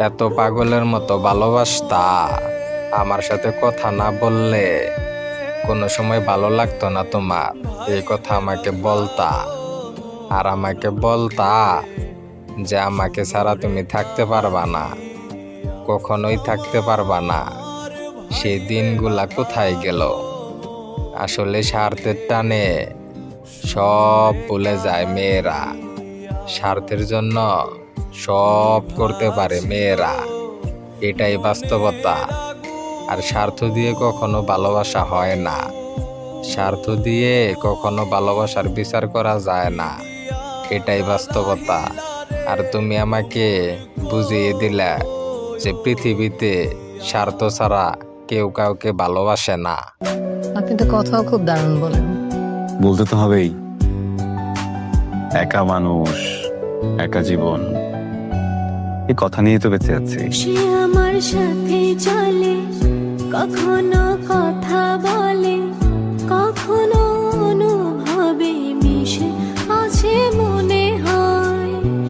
এত পাগলের মতো ভালোবাসতা, আমার সাথে কথা না বললে কোনো সময় ভালো লাগতো না তোমার, এই কথা আমাকে বলতা। আর আমাকে বলতা যে আমাকে ছাড়া তুমি থাকতে পারবা না, কখনোই থাকতে পারবা না। সেই দিনগুলা কোথায় গেল? আসলে স্বার্থের টানে সব ভুলে যায় মেয়েরা। স্বার্থের জন্য সব করতে পারে মেয়েরা, এটাই বাস্তবতা। আর স্বার্থ দিয়ে কখনো ভালোবাসা হয় না, স্বার্থ দিয়ে কখনো ভালোবাসার বিচার করা যায় না, এটাই বাস্তবতা। আর তুমি আমাকে বুঝিয়ে দিলে যে পৃথিবীতে স্বার্থ ছাড়া কেউ কাউকে ভালোবাসে না। আপনি তো কথাও খুব দারুণ বলেন। বলতে তো হবেই, একা মানুষ, একা জীবন, এই কথা নিয়ে তো বেঁচে আছি। সে আমার সাথে চলে, কখনো কথা বলে।